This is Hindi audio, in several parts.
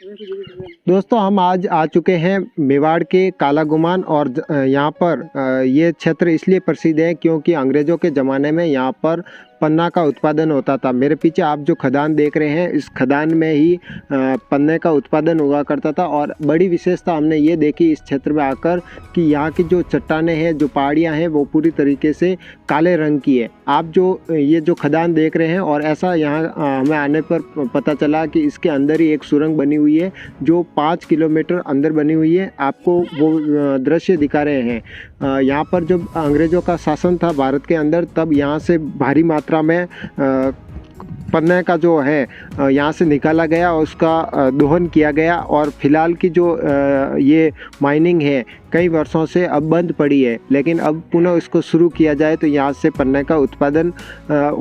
दोस्तों हम आज आ चुके हैं मेवाड़ के काला गुमान और यहाँ पर ये क्षेत्र इसलिए प्रसिद्ध है क्योंकि अंग्रेज़ों के ज़माने में यहाँ पर पन्ना का उत्पादन होता था। मेरे पीछे आप जो खदान देख रहे हैं, इस खदान में ही पन्ने का उत्पादन हुआ करता था। और बड़ी विशेषता हमने ये देखी इस क्षेत्र में आकर कि यहाँ की जो चट्टानें हैं, जो पहाड़ियाँ हैं, वो पूरी तरीके से काले रंग की है। आप जो ये जो खदान देख रहे हैं, और ऐसा यहाँ हमें आने पर पता चला कि इसके अंदर ही एक सुरंग बनी हुई है जो 5 किलोमीटर अंदर बनी हुई है। आपको वो दृश्य दिखा रहे हैं। यहाँ पर जब अंग्रेज़ों का शासन था भारत के अंदर, तब यहाँ से भारी मात्रा में पन्ने का जो है यहाँ से निकाला गया और उसका दोहन किया गया। और फिलहाल की जो ये माइनिंग है कई वर्षों से अब बंद पड़ी है, लेकिन अब पुनः इसको शुरू किया जाए तो यहाँ से पन्ने का उत्पादन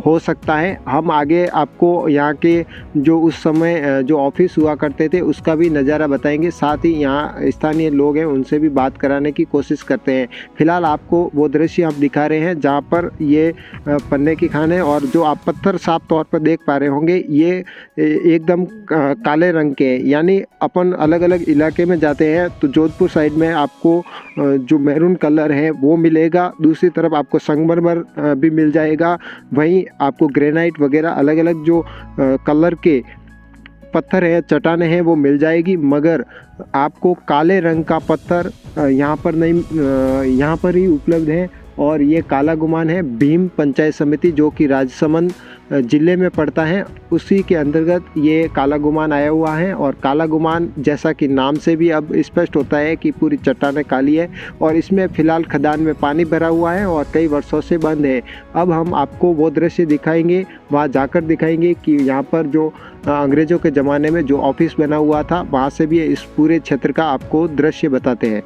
हो सकता है। हम आगे आपको यहाँ के जो उस समय जो ऑफिस हुआ करते थे उसका भी नज़ारा बताएंगे, साथ ही यहाँ स्थानीय लोग हैं उनसे भी बात कराने की कोशिश करते हैं। फिलहाल आपको वो दृश्य हम दिखा रहे हैं जहाँ पर ये पन्ने की खान है, और जो आप पत्थर साफ तौर पर देख पा रहे होंगे ये एकदम काले रंग के हैं। यानी अपन अलग अलग इलाके में जाते हैं तो जोधपुर साइड में आपको जो मैरून कलर है वो मिलेगा, दूसरी तरफ आपको संगमरमर भी मिल जाएगा, वहीं आपको ग्रेनाइट वगैरह अलग अलग जो कलर के पत्थर है, चट्टानें हैं, वो मिल जाएगी। मगर आपको काले रंग का पत्थर यहाँ पर नहीं, यहाँ पर ही उपलब्ध है। और ये काला गुमान है भीम पंचायत समिति जो कि राजसमंद ज़िले में पड़ता है, उसी के अंतर्गत ये काला गुमान आया हुआ है। और काला गुमान जैसा कि नाम से भी अब स्पष्ट होता है कि पूरी चट्टानें काली है, और इसमें फ़िलहाल खदान में पानी भरा हुआ है और कई वर्षों से बंद है। अब हम आपको वो दृश्य दिखाएंगे, वहाँ जाकर दिखाएंगे कि यहाँ पर जो अंग्रेज़ों के ज़माने में जो ऑफिस बना हुआ था, वहाँ से भी इस पूरे क्षेत्र का आपको दृश्य बताते हैं।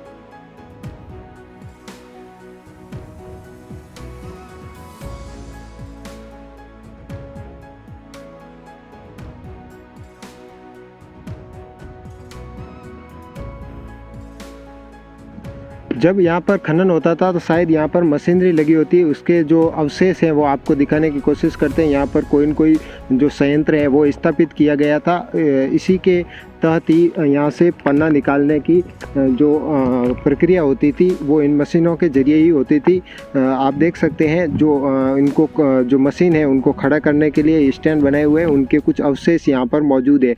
जब यहाँ पर खनन होता था तो शायद यहाँ पर मशीनरी लगी होती है, उसके जो अवशेष हैं वो आपको दिखाने की कोशिश करते हैं। यहाँ पर कोई न कोई जो संयंत्र है वो स्थापित किया गया था। इसी के तहत ही यहाँ से पन्ना निकालने की जो प्रक्रिया होती थी वो इन मशीनों के ज़रिए ही होती थी। आप देख सकते हैं जो इनको जो मशीन है उनको खड़ा करने के लिए स्टैंड बनाए हुए हैं, उनके कुछ अवशेष यहाँ पर मौजूद है।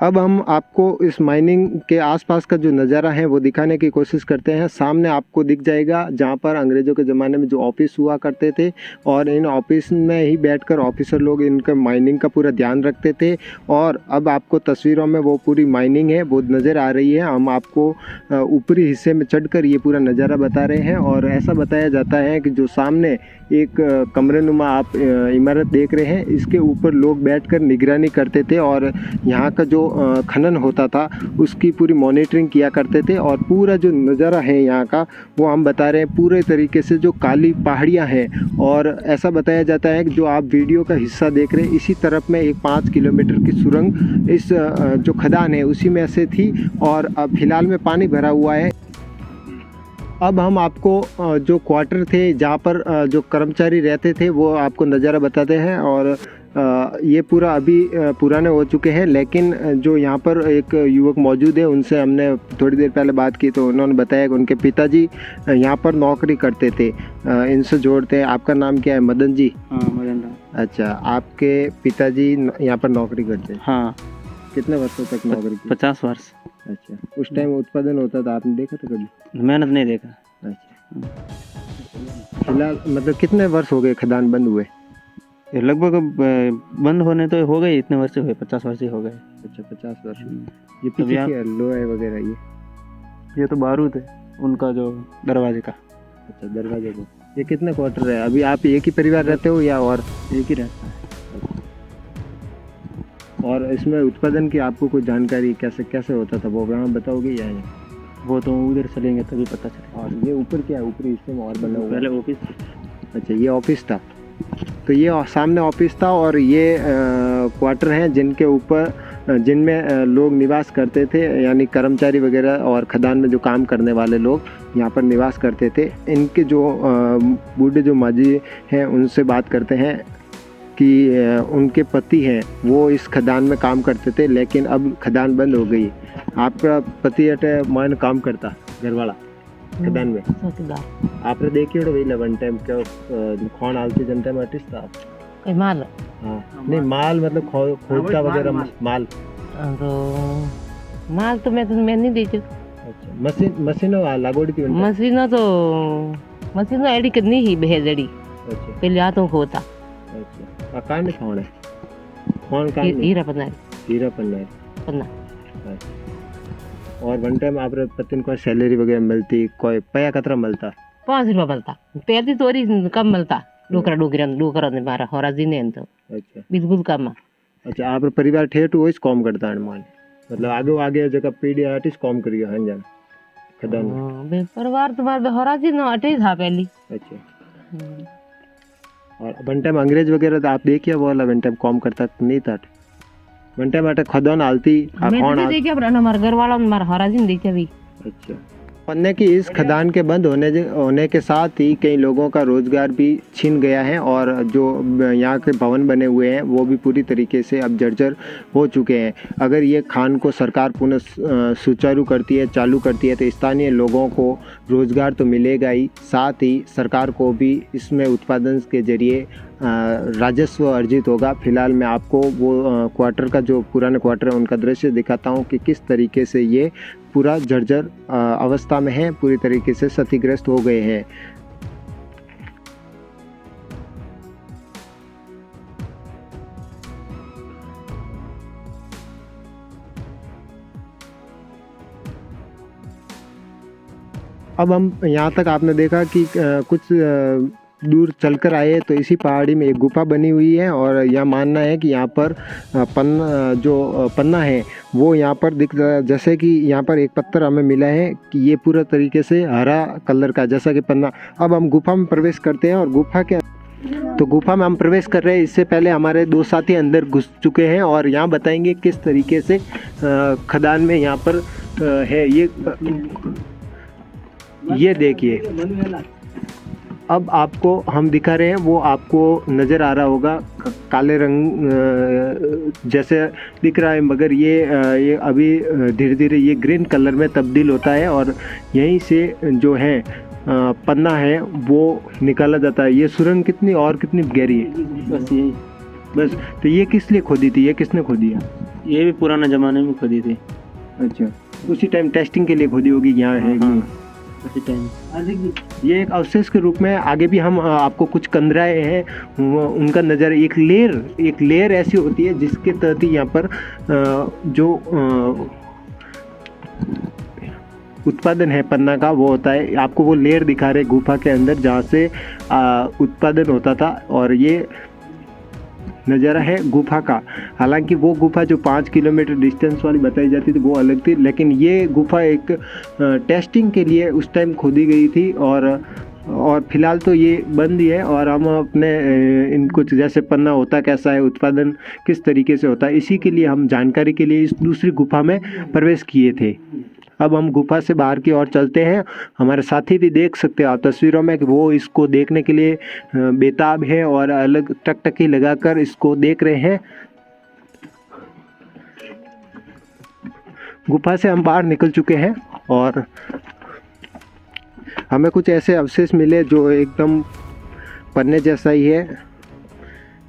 अब हम आपको इस माइनिंग के आसपास का जो नज़ारा है वो दिखाने की कोशिश करते हैं। सामने आपको दिख जाएगा जहाँ पर अंग्रेज़ों के ज़माने में जो ऑफिस हुआ करते थे, और इन ऑफिस में ही बैठकर ऑफिसर लोग इनका माइनिंग का पूरा ध्यान रखते थे। और अब आपको तस्वीरों में वो पूरी माइनिंग है वो नज़र आ रही है। हम आपको ऊपरी हिस्से में चढ़कर ये पूरा नज़ारा बता रहे हैं। और ऐसा बताया जाता है कि जो सामने एक कमरेनुमा आप इमारत देख रहे हैं, इसके ऊपर लोग बैठकर निगरानी करते थे और यहाँ का जो खनन होता था उसकी पूरी मॉनिटरिंग किया करते थे। और पूरा जो नज़ारा है यहाँ का वो हम बता रहे हैं, पूरे तरीके से जो काली पहाड़ियाँ हैं। और ऐसा बताया जाता है कि जो आप वीडियो का हिस्सा देख रहे हैं, इसी तरफ में एक 5 किलोमीटर की सुरंग इस जो खदान है उसी में से थी, और अब फिलहाल में पानी भरा हुआ है। अब हम आपको जो क्वार्टर थे जहाँ पर जो कर्मचारी रहते थे वो आपको नज़ारा बताते हैं। और ये पूरा अभी पुराने हो चुके हैं, लेकिन जो यहाँ पर एक युवक मौजूद है उनसे हमने थोड़ी देर पहले बात की तो उन्होंने बताया कि उनके पिताजी यहाँ पर नौकरी करते थे। इनसे जोड़ते हैं। आपका नाम क्या है? मदन जी? हाँ, मदन राव। अच्छा, आपके पिताजी यहाँ पर नौकरी करते हैं? हाँ। कितने वर्षों तक नौकरी की? 50 वर्ष। अच्छा, उस टाइम उत्पादन होता था, आपने देखा था कभी? मेहनत नहीं देखा। अच्छा, फिलहाल मतलब कितने वर्ष हो गए खदान बंद हुए? ये लगभग बंद होने तो हो गए, इतने वर्ष हुए, 50 वर्ष ही हो गए। अच्छा, 50 वर्ष। ये पीछे क्या है? लोहे वगैरह? ये तो बारूद है उनका जो दरवाजे का। अच्छा, दरवाजे को। ये कितने क्वार्टर है? अभी आप एक ही परिवार रहते हो या और? एक ही रहता है। और इसमें उत्पादन की आपको कोई जानकारी कैसे कैसे होता था वो वहाँ बताओगे या? वो तो उधर चलेंगे तभी पता चलेगा। और ये ऊपर क्या है? ऊपरी हिस्से में और बना हुआ? पहले ऑफिस। अच्छा, ये ऑफिस था। तो ये सामने ऑफिस था और ये क्वार्टर हैं जिनके ऊपर जिनमें लोग निवास करते थे, यानी कर्मचारी वगैरह और खदान में जो काम करने वाले लोग यहाँ पर निवास करते थे। इनके जो बूढ़े जो माजी हैं उनसे बात करते हैं। कि उनके पति हैं वो इस खदान में काम करते थे, लेकिन अब खदान बंद हो गई। आपका पति अटे मान काम करता घरवाला खदान में? चौकीदार आपने देखी हो वही वन टाइम क्या कौन आलती जनता में आर्टिस्ट था? कोई माल हाँ नहीं माल मतलब खोदता वगैरह माल। तो माल तो मैं नहीं देखी। अच्छा मशीन लागोड़ी थी मशीन एडी कितनी ही भेजड़ी अच्छा पहले हाथों को होता। अच्छा कांड कौन है? कौन कांड? हीरा पन्ना हीरा पन्ना। पन्ना। और वन टाइम आप पति को सैलरी वगैरह मिलती कोई पया कतरा मिलता? 5 रुपया मिलता। पहली तोरी कम मिलता। डोकरा ने मारा होरा जी ने तो अच्छा बिल्कुल कम। अच्छा आप परिवार ठेठ वही कॉम करता है मान मतलब आगे जगह पीढ़ी आर्टिस्ट कॉम करियो हन जान खदान में। परिवार तुम्हारे होरा जी ने अटे था पहली। अच्छा और वन टाइम अंग्रेज वगैरह तो आप देखिए वो वाला वन टाइम कॉम करता नहीं था वन टाइम अटक खदान आलती मैं देखिए हमारे घर वाला हमारा होरा जी ने देखा भी। अच्छा पन्ने की इस खदान के बंद होने के साथ ही कई लोगों का रोजगार भी छिन गया है और जो यहाँ के भवन बने हुए हैं वो भी पूरी तरीके से अब जर्जर हो चुके हैं। अगर ये खान को सरकार पुनः सुचारू करती है चालू करती है तो स्थानीय लोगों को रोजगार तो मिलेगा ही, साथ ही सरकार को भी इसमें उत्पादन के जरिए राजस्व अर्जित होगा। फिलहाल मैं आपको वो क्वार्टर का जो पुराने क्वार्टर है उनका दृश्य दिखाता हूँ कि किस तरीके से ये पूरा जर्जर अवस्था में है, पूरी तरीके से क्षतिग्रस्त हो गए हैं। अब हम यहाँ तक आपने देखा कि कुछ दूर चलकर आए तो इसी पहाड़ी में एक गुफा बनी हुई है और यह मानना है कि यहाँ पर पन्ना है वो यहाँ पर दिख रहा है। जैसे कि यहाँ पर एक पत्थर हमें मिला है कि ये पूरा तरीके से हरा कलर का जैसा कि पन्ना। अब हम गुफा में प्रवेश करते हैं और गुफा में हम प्रवेश कर रहे हैं। इससे पहले हमारे 2 साथी अंदर घुस चुके हैं और यहाँ बताएंगे किस तरीके से खदान में यहाँ पर है। ये देखिए अब आपको हम दिखा रहे हैं वो आपको नज़र आ रहा होगा काले रंग जैसे दिख रहा है, मगर ये अभी धीरे धीरे ये ग्रीन कलर में तब्दील होता है और यहीं से जो है पन्ना है वो निकाला जाता है। ये सुरंग कितनी गहरी है? बस यही बस। तो ये किस लिए खोदी थी? ये किसने खोदी है? ये भी पुराने ज़माने में खोदी थी। अच्छा उसी टाइम टेस्टिंग के लिए खोदी होगी यहाँ है। उसी टाइम ये एक अवशेष के रूप में आगे भी हम आपको कुछ कंदराए हैं उनका नज़र। एक लेयर ऐसी होती है जिसके तहत ही यहाँ पर जो उत्पादन है पन्ना का वो होता है। आपको वो लेयर दिखा रहे गुफा के अंदर जहाँ से उत्पादन होता था और ये नज़ारा है गुफा का। हालांकि वो गुफा जो 5 किलोमीटर डिस्टेंस वाली बताई जाती थी वो अलग थी, लेकिन ये गुफा एक टेस्टिंग के लिए उस टाइम खोदी गई थी और फिलहाल तो ये बंद ही है। और हम अपने इनको जैसे पन्ना होता कैसा है, उत्पादन किस तरीके से होता है, इसी के लिए हम जानकारी के लिए इस दूसरी गुफा में प्रवेश किए थे। अब हम गुफा से बाहर की ओर चलते हैं। हमारे साथी भी देख सकते हो आप तस्वीरों में कि वो इसको देखने के लिए बेताब है और अलग टकटकी लगाकर इसको देख रहे हैं। गुफा से हम बाहर निकल चुके हैं और हमें कुछ ऐसे अवशेष मिले जो एकदम पन्ने जैसा ही है।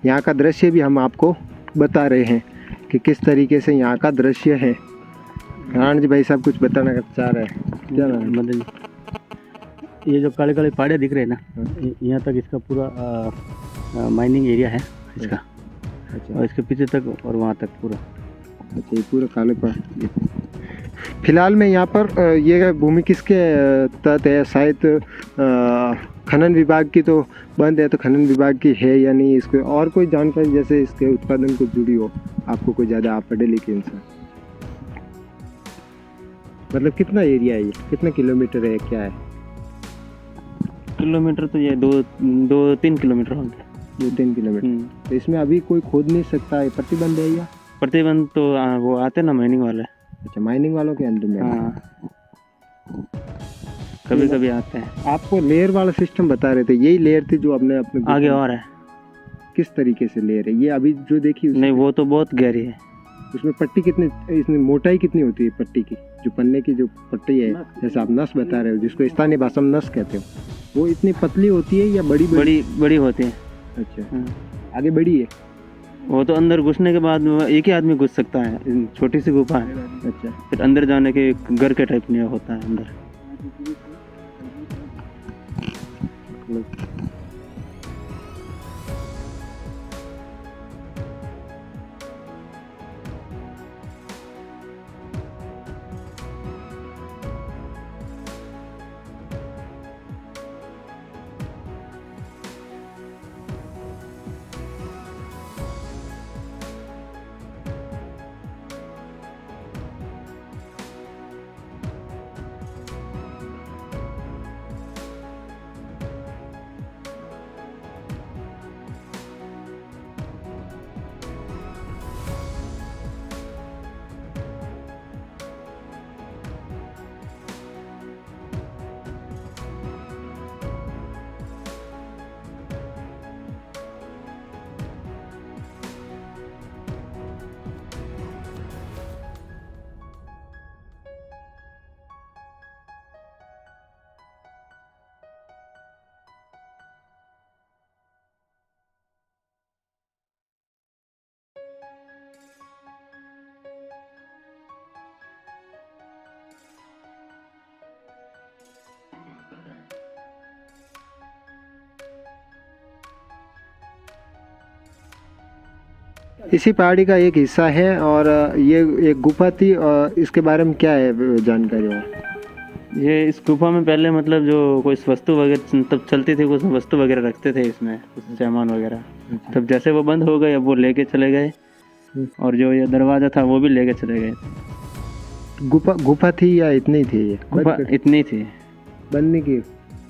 यहाँ का दृश्य भी हम आपको बता रहे हैं कि किस तरीके से यहाँ का दृश्य है। राण जी भाई साहब कुछ बताना चाह रहे हैं? क्या मतलब ये जो काले काले पहाड़े दिख रहे हैं ना, यहाँ तक इसका पूरा माइनिंग एरिया है इसका। अच्छा। और इसके पीछे तक और वहाँ तक पूरा। अच्छा ये पूरा काले पहाड़। फिलहाल में यहाँ पर ये भूमि किसके तहत है? शायद खनन विभाग की तो बंद है, तो खनन विभाग की है या नहीं, इसको और कोई जानकारी जैसे इसके उत्पादन को जुड़ी हो आपको कोई ज़्यादा? आप पढ़े लिखे इंसान, मतलब कितना एरिया है ये, कितना किलोमीटर है, क्या है? किलोमीटर तो ये 2-3 किलोमीटर होंगे। 2-3 किलोमीटर। तो इसमें अभी कोई खोद नहीं सकता है, प्रतिबंध है या? प्रतिबंध तो वो आते ना माइनिंग वाले। अच्छा माइनिंग वालों के अंडर में? हाँ कभी कभी आते हैं। आपको लेयर वाला सिस्टम बता रहे थे, यही लेयर थी जो आपने अपने आगे और है। किस तरीके से ले रहे? ये अभी जो देखी नहीं, वो तो बहुत गहरी है। उसमें पट्टी कितनी, इसमें मोटाई कितनी होती है पट्टी की? जो पन्ने की जो पट्टी है, जैसे आप नस बता रहे हो, जिसको स्थानीय भाषा में नस कहते हो, वो इतनी पतली होती है या बड़ी बड़ी बड़ी होती है। अच्छा, आगे बड़ी है। वो तो अंदर घुसने के बाद में एक ही आदमी घुस सकता है, छोटी सी गुफा है। अच्छा, फिर अंदर जाने के घर के टाइप में होता है अंदर। इसी पहाड़ी का एक हिस्सा है और ये एक गुफा थी, और इसके बारे में क्या है जानकारी हो? ये इस गुफा में पहले मतलब जो कोई वस्तु वगैरह तब चलती थी, कुछ वस्तु वगैरह रखते थे इसमें, कुछ सामान वगैरह। तब जैसे वो बंद हो गए, अब वो लेके चले गए, और जो ये दरवाज़ा था वो भी लेके चले गए। गुफा थी या इतनी थी? ये गुफा इतनी थी, बनने की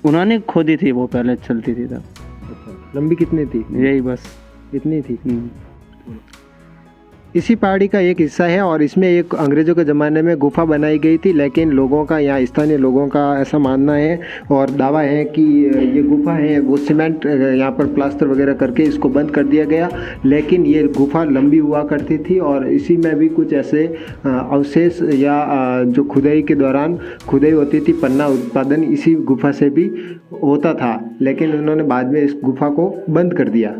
उन्होंने खोदी थी, वो पहले चलती थी तब। अच्छा, लंबी कितनी थी? यही बस इतनी थी। इसी पहाड़ी का एक हिस्सा है और इसमें एक अंग्रेज़ों के ज़माने में गुफा बनाई गई थी, लेकिन लोगों का, यहाँ स्थानीय लोगों का ऐसा मानना है और दावा है कि ये गुफा है वो सीमेंट यहाँ पर प्लास्टर वगैरह करके इसको बंद कर दिया गया, लेकिन ये गुफा लंबी हुआ करती थी और इसी में भी कुछ ऐसे अवशेष या जो खुदाई के दौरान खुदाई होती थी, पन्ना उत्पादन इसी गुफा से भी होता था, लेकिन उन्होंने बाद में इस गुफा को बंद कर दिया।